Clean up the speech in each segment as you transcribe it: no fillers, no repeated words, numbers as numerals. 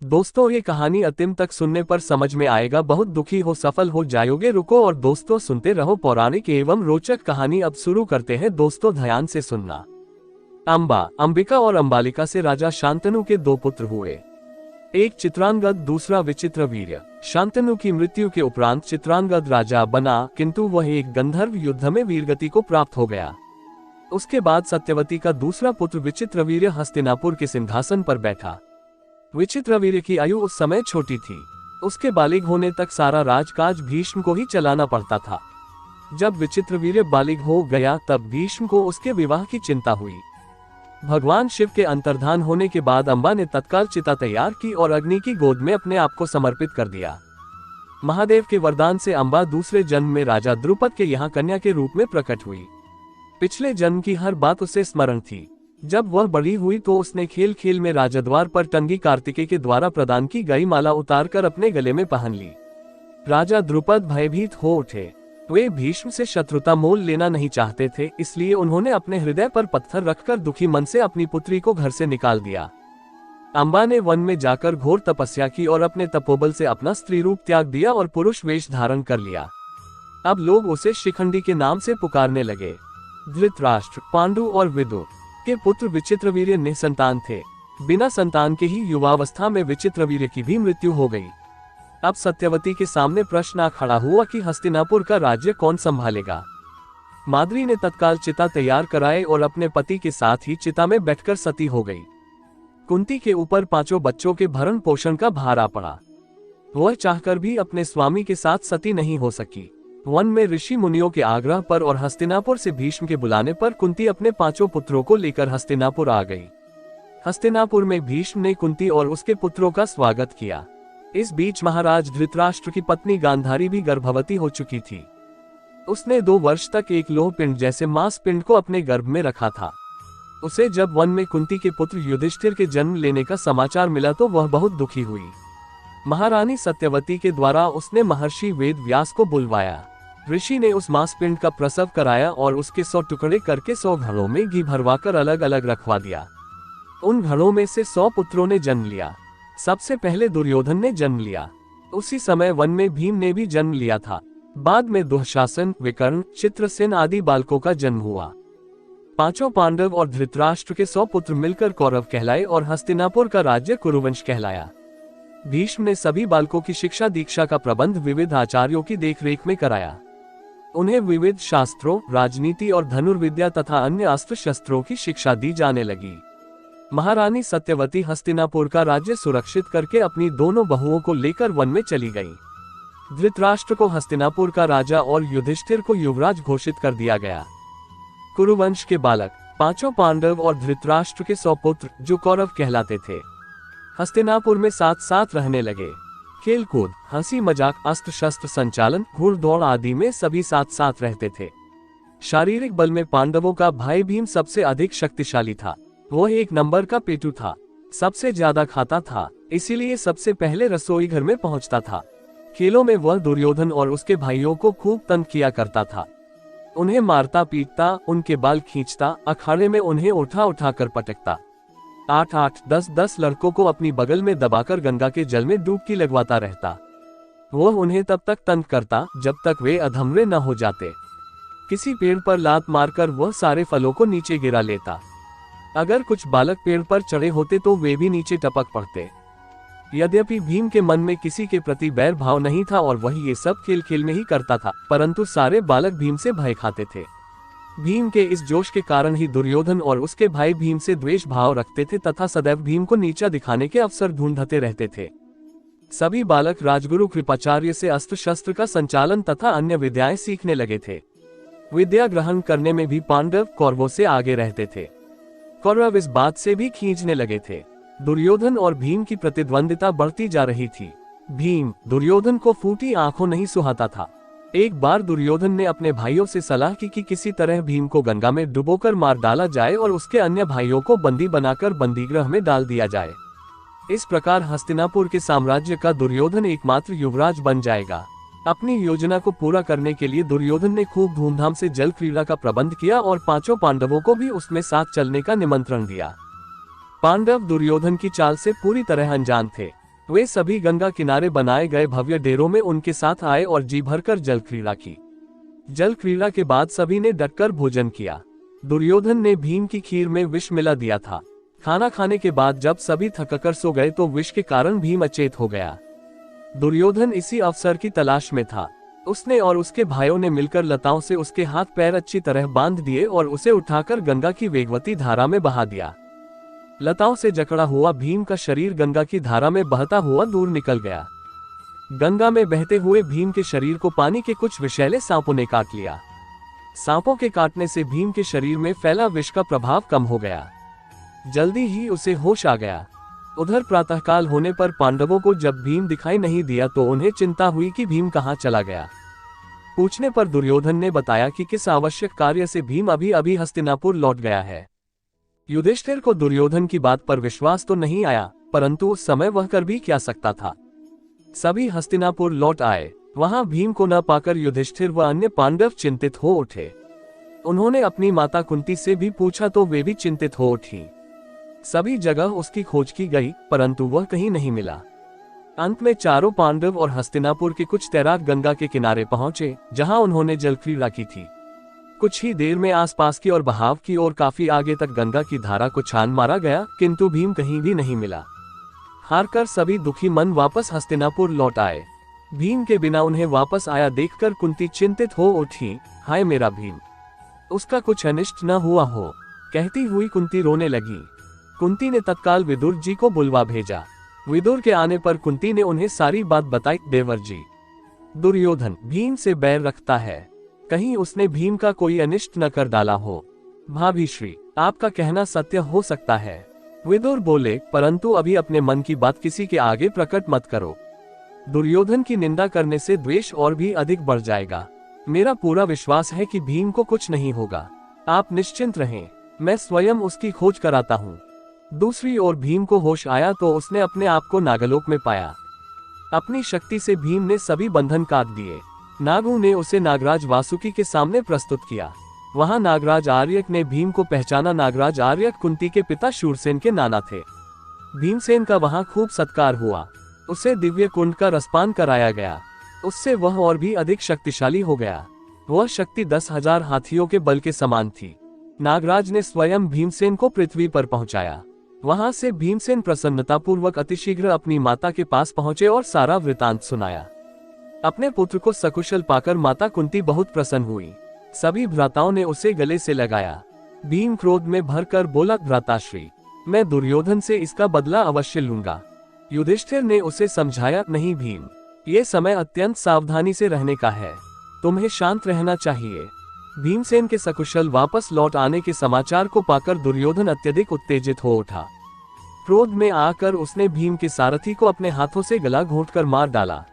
दोस्तों, ये कहानी अंतिम तक सुनने पर समझ में आएगा। बहुत दुखी हो, सफल हो जाओगे। रुको और दोस्तों सुनते रहो पौराणिक एवं रोचक कहानी। अब शुरू करते हैं दोस्तों, ध्यान से सुनना। अंबिका और अंबालिका से राजा शांतनु के दो पुत्र हुए। एक चित्रांगद, दूसरा विचित्रवीर्य। शांतनु की मृत्यु के उपरांत चित्रांगद राजा बना, किंतु वह एक गंधर्व युद्ध में वीरगति को प्राप्त हो गया। उसके बाद सत्यवती का दूसरा पुत्र विचित्रवीर्य हस्तिनापुर के सिंहासन पर बैठा। विचित्रवीर्य की आयु उस समय छोटी थी। उसके बालिग होने तक सारा राजकाज भीष्म को ही चलाना पड़ता था। जब विचित्रवीर्य बालिग हो गया तब भीष्म को उसके विवाह की चिंता हुई। भगवान शिव के अंतर्धान होने के बाद अंबा ने तत्काल चिता तैयार की और अग्नि की गोद में अपने आप को समर्पित कर दिया। महादेव के वरदान से अंबा दूसरे जन्म में राजा द्रुपद के यहाँ कन्या के रूप में प्रकट हुई। पिछले जन्म की हर बात उसे स्मरण थी। जब वह बड़ी हुई तो उसने खेल खेल में राजद्वार पर टंगी कार्तिकेय के द्वारा प्रदान की गई माला उतारकर अपने गले में पहन ली। राजा द्रुपद भयभीत हो उठे। वे भीष्म से शत्रुता मोल लेना नहीं चाहते थे, इसलिए उन्होंने अपने हृदय पर पत्थर रखकर दुखी मन से अपनी पुत्री को घर से निकाल दिया। अंबा ने वन में जाकर घोर तपस्या की और अपने तपोबल से अपना स्त्री रूप त्याग दिया और पुरुष वेश धारण कर लिया। अब लोग उसे शिखंडी के नाम से पुकारने लगे। धृतराष्ट्र, पांडु और विदुर के पुत्र विचित्रवीर्य निसंतान थे। बिना संतान के ही युवावस्था में विचित्रवीर्य की भी मृत्यु हो गई। अब सत्यवती के सामने प्रश्न आ खड़ा हुआ कि हस्तिनापुर का राज्य कौन संभालेगा। माद्री ने तत्काल चिता तैयार कराए और अपने पति के साथ ही चिता में बैठकर सती हो गई। कुंती के ऊपर 5 बच्चों के भरण पोषण का भार आ पड़ा। वह चाहकर भी अपने स्वामी के साथ सती नहीं हो सकी। वन में ऋषि मुनियों के आग्रह पर और हस्तिनापुर से भीष्म के बुलाने पर कुंती अपने 5 पुत्रों को लेकर हस्तिनापुर आ गई। हस्तिनापुर में भीष्म ने कुंती और उसके पुत्रों का स्वागत किया। इस बीच महाराज धृतराष्ट्र की पत्नी गांधारी भी गर्भवती हो चुकी थी। उसने 2 वर्ष तक एक लोह पिंड जैसे मांस पिंड को अपने गर्भ में रखा था। उसे जब वन में कुंती के पुत्र युधिष्ठिर के जन्म लेने का समाचार मिला तो वह बहुत दुखी हुई। महारानी सत्यवती के द्वारा उसने महर्षि वेद व्यास को बुलवाया। ऋषि ने उस मांस पिंड का प्रसव कराया और उसके 100 टुकड़े करके 100 घड़ों में घी भरवाकर अलग अलग रखवा दिया। उन घड़ों में से 100 पुत्रों ने जन्म लिया। सबसे पहले दुर्योधन ने जन्म लिया। उसी समय वन में भीम ने भी जन्म लिया था। बाद में दुःशासन, विकर्ण, चित्रसेन आदि बालकों का जन्म हुआ। 5 पांडव और धृतराष्ट्र के 100 पुत्र मिलकर कौरव कहलाए और हस्तिनापुर का राज्य कुरुवंश कहलाया। भीष्म ने सभी बालकों की शिक्षा दीक्षा का प्रबंध विविध आचार्यों की देखरेख में कराया। उन्हें विविध शास्त्रों, राजनीति और धनुर्विद्या तथा अन्य अस्त्र शस्त्रों की शिक्षा दी जाने लगी। महारानी सत्यवती हस्तिनापुर का राज्य सुरक्षित करके अपनी दोनों बहुओं को लेकर वन में चली गई। धृतराष्ट्र को हस्तिनापुर का राजा और युधिष्ठिर को युवराज घोषित कर दिया गया। कुरुवंश के बालक 5 पांडव और धृतराष्ट्र के 100 पुत्र जो कौरव कहलाते थे, हस्तिनापुर में साथ साथ रहने लगे। खेल कूद, हंसी मजाक, अस्त्र शस्त्र संचालन, घुड़दौड़ आदि में सभी साथ साथ रहते थे। शारीरिक बल में पांडवों का भाई भीम सबसे अधिक शक्तिशाली था। वह 1 नंबर का पेटू था, सबसे ज्यादा खाता था, इसीलिए सबसे पहले रसोई घर में पहुंचता था। खेलों में वह दुर्योधन और उसके भाइयों को खूब तंग किया करता था। उन्हें मारता पीटता, उनके बाल खींचता, अखाड़े में उन्हें उठा उठा कर पटकता। 8-8, 10-10 लड़कों को अपनी बगल में दबाकर गंगा के जल में डुबकी लगवाता रहता। वह उन्हें तब तक तंग करता जब तक वे अधमरे न हो जाते। किसी पेड़ पर लात मारकर वह सारे फलों को नीचे गिरा लेता। अगर कुछ बालक पेड़ पर चढ़े होते तो वे भी नीचे टपक पड़ते। यद्यपि भीम के मन में किसी के प्रति बैर भाव नहीं था और वह ये सब खेल खेल में ही करता था, परंतु सारे बालक भीम से भय खाते थे। भीम के इस जोश के कारण ही दुर्योधन और उसके भाई भीम से द्वेष भाव रखते थे तथा सदैव भीम को नीचा दिखाने के अवसर ढूंढते रहते थे। सभी बालक राजगुरु कृपाचार्य से अस्त्र शस्त्र का संचालन तथा अन्य विद्याएं सीखने लगे थे। विद्या ग्रहण करने में भी पांडव कौरवों से आगे रहते थे। कौरव इस बात से भी खींचने लगे थे। दुर्योधन और भीम की प्रतिद्वंदिता बढ़ती जा रही थी। भीम दुर्योधन को फूटी आंखों नहीं सुहाता था। एक बार दुर्योधन ने अपने भाइयों से सलाह की कि किसी तरह भीम को गंगा में डुबोकर मार डाला जाए और उसके अन्य भाइयों को बंदी बनाकर बंदीगृह में डाल दिया जाए। इस प्रकार हस्तिनापुर के साम्राज्य का दुर्योधन एकमात्र युवराज बन जाएगा। अपनी योजना को पूरा करने के लिए दुर्योधन ने खूब धूमधाम से जल क्रीड़ा का प्रबंध किया और 5 पांडवों को भी उसमें साथ चलने का निमंत्रण दिया। पांडव दुर्योधन की चाल से पूरी तरह अनजान थे। वे सभी गंगा किनारे बनाए गए भव्य डेरों में उनके साथ आए और जी भरकर जल क्रीड़ा की। जल क्रीड़ा के बाद सभी ने डटकर भोजन किया। दुर्योधन ने भीम की खीर में विष मिला दिया था। खाना खाने के बाद जब सभी थककर सो गए तो विष के कारण भीम अचेत हो गया। दुर्योधन इसी अवसर की तलाश में था। उसने और उसके भाइयों ने मिलकर लताओं से उसके हाथ पैर अच्छी तरह बांध दिए और उसे उठाकर गंगा की वेगवती धारा में बहा दिया। लताओं से जकड़ा हुआ भीम का शरीर गंगा की धारा में बहता हुआ दूर निकल गया। गंगा में बहते हुए भीम के शरीर को पानी के कुछ विषैले सांपों ने काट लिया। सांपों के काटने से भीम के शरीर में फैला विष का प्रभाव कम हो गया। जल्दी ही उसे होश आ गया। उधर प्रातःकाल होने पर पांडवों को जब भीम दिखाई नहीं दिया तो उन्हें चिंता हुई कि भीम कहाँ चला गया। पूछने पर दुर्योधन ने बताया कि किस आवश्यक कार्य से भीम अभी अभी हस्तिनापुर लौट गया है। युधिष्ठिर को दुर्योधन की बात पर विश्वास तो नहीं आया, परंतु उस समय वह कर भी क्या सकता था। सभी हस्तिनापुर लौट आए। वहां भीम को न पाकर युधिष्ठिर व अन्य पांडव चिंतित हो उठे। उन्होंने अपनी माता कुंती से भी पूछा तो वे भी चिंतित हो उठी। सभी जगह उसकी खोज की गई, परंतु वह कहीं नहीं मिला। अंत में चारों पांडव और हस्तिनापुर के कुछ तैराक गंगा के किनारे पहुंचे, जहां उन्होंने जल क्रीड़ा की थी। कुछ ही देर में आसपास की और बहाव की ओर काफी आगे तक गंगा की धारा को छान मारा गया, किंतु भीम कहीं भी नहीं मिला। हारकर सभी दुखी मन वापस हस्तिनापुर लौट आए। भीम के बिना उन्हें वापस आया देखकर कुंती चिंतित हो उठी। हाय मेरा भीम, उसका कुछ अनिष्ट न हुआ हो, कहती हुई कुंती रोने लगी। कुंती ने तत्काल विदुर जी को बुलवा भेजा। विदुर के आने पर कुंती ने उन्हें सारी बात बताई। देवर जी, दुर्योधन भीम से बैर रखता है, कहीं उसने भीम का कोई अनिष्ट न कर डाला हो। भाभी श्री, आपका कहना सत्य हो सकता है। विदुर बोले, परंतु अभी अपने मन की बात किसी के आगे प्रकट मत करो। दुर्योधन की निंदा करने से द्वेष और भी अधिक बढ़ जाएगा। मेरा पूरा विश्वास है कि भीम को कुछ नहीं होगा। आप निश्चिंत रहें, मैं स्वयं उसकी खोज कराता हूँ। दूसरी ओर भीम को होश आया तो उसने अपने आप को नागलोक में पाया। अपनी शक्ति से भीम ने सभी बंधन काट दिए। नागों ने उसे नागराज वासुकी के सामने प्रस्तुत किया। वहां नागराज आर्यक ने भीम को पहचाना। नागराज आर्यक कुंती के पिता शूरसेन के नाना थे। भीमसेन का वहां खूब सत्कार हुआ। उसे दिव्य कुंड का रसपान कराया गया। उससे वह और भी अधिक शक्तिशाली हो गया। वह शक्ति 10,000 हाथियों के बल के समान थी। नागराज ने स्वयं भीमसेन को पृथ्वी पर पहुंचाया। वहां से भीमसेन प्रसन्नतापूर्वक अतिशीघ्र अपनी माता के पास पहुंचे और सारा वृतांत सुनाया। अपने पुत्र को सकुशल पाकर माता कुंती बहुत प्रसन्न हुई। सभी भ्राताओं ने उसे गले से लगाया। भीम क्रोध में भरकर बोला, भ्राताश्री, मैं दुर्योधन से इसका बदला अवश्य लूंगा। युधिष्ठिर ने उसे समझाया, नहीं भीम, ये समय अत्यंत सावधानी से रहने का है, तुम्हें शांत रहना चाहिए। भीमसेन के सकुशल वापस लौट आने के समाचार को पाकर दुर्योधन अत्यधिक उत्तेजित हो उठा। क्रोध में आकर उसने भीम के सारथी को अपने हाथों से गला घोंटकर मार डाला।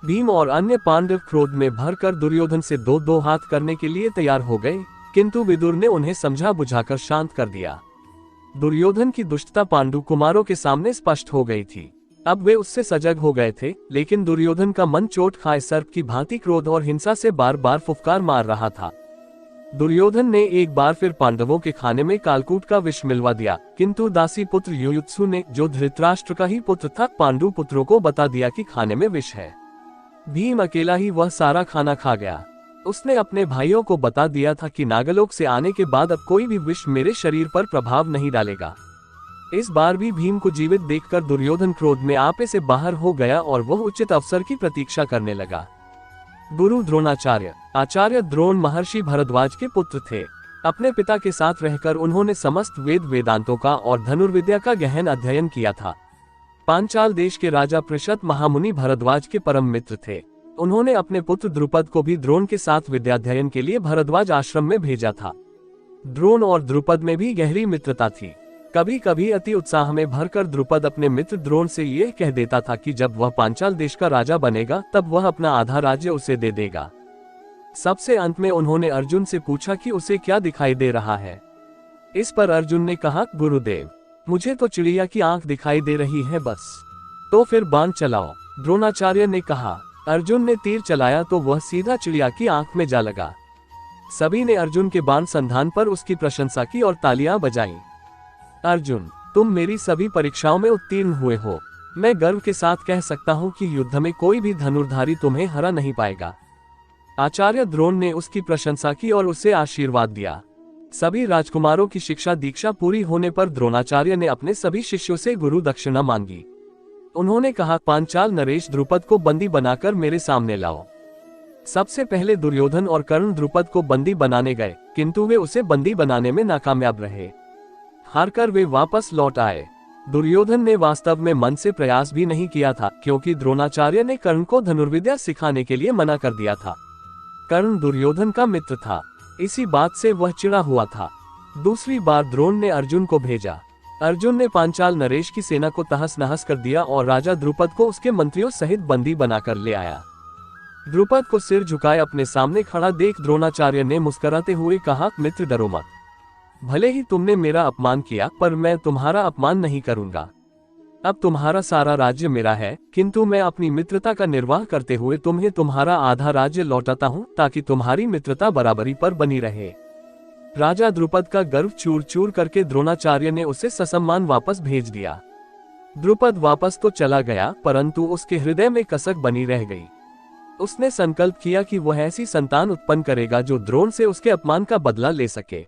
भीम और अन्य पांडव क्रोध में भरकर दुर्योधन से दो दो हाथ करने के लिए तैयार हो गए, किंतु विदुर ने उन्हें समझा बुझाकर शांत कर दिया। दुर्योधन की दुष्टता पांडु कुमारों के सामने स्पष्ट हो गई थी। अब वे उससे सजग हो गए थे, लेकिन दुर्योधन का मन चोट खाए सर्प की भांति क्रोध और हिंसा से बार बार फुफकार मार रहा था। दुर्योधन ने एक बार फिर पांडवों के खाने में कालकूट का विष मिलवा दिया, किंतु दासी पुत्र युयुत्सु ने, जो धृतराष्ट्र का ही पुत्र था, पांडु पुत्रों को बता दिया कि खाने में विष है। भीम अकेला ही वह सारा खाना खा गया। उसने अपने भाइयों को बता दिया था कि नागलोक से आने के बाद अब कोई भी विष मेरे शरीर पर प्रभाव नहीं डालेगा। इस बार भी भीम को जीवित देखकर दुर्योधन क्रोध में आपे से बाहर हो गया और वह उचित अवसर की प्रतीक्षा करने लगा। गुरु द्रोणाचार्य। आचार्य द्रोण महर्षि भरद्वाज के पुत्र थे। अपने पिता के साथ रहकर उन्होंने समस्त वेद वेदांतों का और धनुर्विद्या का गहन अध्ययन किया था। पांचाल देश के राजा पृषत महामुनि भरद्वाज के परम मित्र थे। उन्होंने अपने पुत्र द्रुपद को भी द्रोण के साथ विद्याध्ययन के लिए भरद्वाज आश्रम में भेजा था। द्रोण और द्रुपद में भी गहरी मित्रता थी। कभी कभी अति उत्साह में भरकर द्रुपद अपने मित्र द्रोण से यह कह देता था कि जब वह पांचाल देश का राजा बनेगा तब वह अपना आधा राज्य उसे दे देगा। सबसे अंत में उन्होंने अर्जुन से पूछा कि उसे क्या दिखाई दे रहा है। इस पर अर्जुन ने कहा, गुरुदेव, मुझे तो चिड़िया की आंख दिखाई दे रही है बस। तो फिर बाण चलाओ। द्रोणाचार्य ने कहा। अर्जुन ने तीर चलाया तो वह सीधा चिड़िया की आंख में जा लगा। सभी ने अर्जुन के बाण संधान पर उसकी प्रशंसा की और तालियां बजाईं। अर्जुन, तुम मेरी सभी परीक्षाओं में उत्तीर्ण हुए हो। मैं गर्व के साथ कह सकता हूँ कि युद्ध में कोई भी धनुर्धारी तुम्हें हरा नहीं पाएगा। आचार्य द्रोण ने उसकी प्रशंसा की और उसे आशीर्वाद दिया। सभी राजकुमारों की शिक्षा दीक्षा पूरी होने पर द्रोणाचार्य ने अपने सभी शिष्यों से गुरु दक्षिणा मांगी। उन्होंने कहा, पांचाल नरेश द्रुपद को बंदी बनाकर मेरे सामने लाओ। सबसे पहले दुर्योधन और कर्ण द्रुपद को बंदी बनाने गए, किंतु वे उसे बंदी बनाने में नाकामयाब रहे। हारकर वे वापस लौट आए। दुर्योधन ने वास्तव में मन से प्रयास भी नहीं किया था, क्योंकि द्रोणाचार्य ने कर्ण को धनुर्विद्या सिखाने के लिए मना कर दिया था। कर्ण दुर्योधन का मित्र था, इसी बात से वह चिढ़ा हुआ था। दूसरी बार द्रोण ने अर्जुन को भेजा। अर्जुन ने पांचाल नरेश की सेना को तहस नहस कर दिया और राजा द्रुपद को उसके मंत्रियों सहित बंदी बनाकर ले आया। द्रुपद को सिर झुकाए अपने सामने खड़ा देख द्रोणाचार्य ने मुस्कुराते हुए कहा, मित्र डरो मत। भले ही तुमने मेरा अपमान किया, पर मैं तुम्हारा अपमान नहीं करूंगा। अब तुम्हारा सारा राज्य मेरा है, किंतु मैं अपनी मित्रता का निर्वाह करते हुए तुम्हें तुम्हारा आधा राज्य लौटाता हूं, ताकि तुम्हारी मित्रता बराबरी पर बनी रहे। राजा द्रुपद का गर्व चूर चूर करके द्रोणाचार्य ने उसे ससम्मान वापस भेज दिया। द्रुपद वापस तो चला गया, परंतु उसके हृदय में कसक बनी रह गई। उसने संकल्प किया कि वह ऐसी संतान उत्पन्न करेगा जो द्रोण से उसके अपमान का बदला ले सके।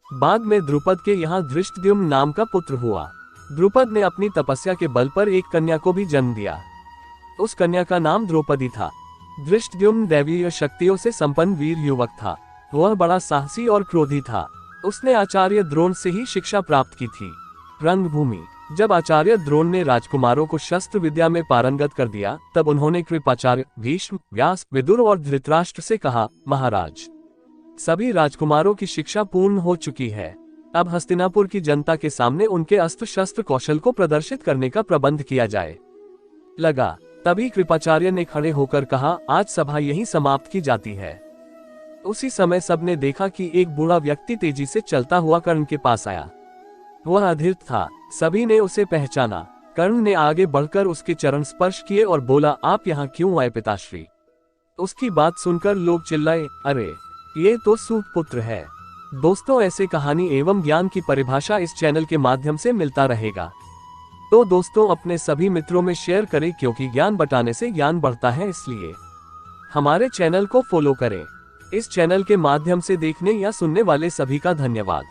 बाद में द्रुपद के यहाँ धृष्टद्युम्न नाम का पुत्र हुआ। द्रुपद ने अपनी तपस्या के बल पर एक कन्या को भी जन्म दिया। उस कन्या का नाम द्रौपदी था। धृष्टद्युम्न दैवीय शक्तियों से संपन्न वीर युवक था। वह बड़ा साहसी और क्रोधी था। उसने आचार्य द्रोण से ही शिक्षा प्राप्त की थी। रंगभूमि। जब आचार्य द्रोण ने राजकुमारों को शस्त्र विद्या में पारंगत कर दिया, तब उन्होंने कृपाचार्य, भीष्म, व्यास, विदुर और धृतराष्ट्र से कहा, महाराज, सभी राजकुमारों की शिक्षा पूर्ण हो चुकी है। अब हस्तिनापुर की जनता के सामने उनके अस्त्र शस्त्र कौशल को प्रदर्शित करने का प्रबंध किया जाए। लगा। तभी कृपाचार्य ने खड़े होकर कहा, आज सभा यहीं समाप्त की जाती है। उसी समय सबने देखा कि एक बूढ़ा व्यक्ति तेजी से चलता हुआ कर्ण के पास आया। वह अधीर था। सभी ने उसे पहचाना। कर्ण ने आगे बढ़कर उसके चरण स्पर्श किए और बोला, आप यहाँ क्यों आए पिताश्री? उसकी बात सुनकर लोग चिल्लाए, अरे ये तो सूत पुत्र है। दोस्तों, ऐसे कहानी एवं ज्ञान की परिभाषा इस चैनल के माध्यम से मिलता रहेगा। तो दोस्तों, अपने सभी मित्रों में शेयर करें, क्योंकि ज्ञान बंटाने से ज्ञान बढ़ता है। इसलिए हमारे चैनल को फॉलो करें। इस चैनल के माध्यम से देखने या सुनने वाले सभी का धन्यवाद।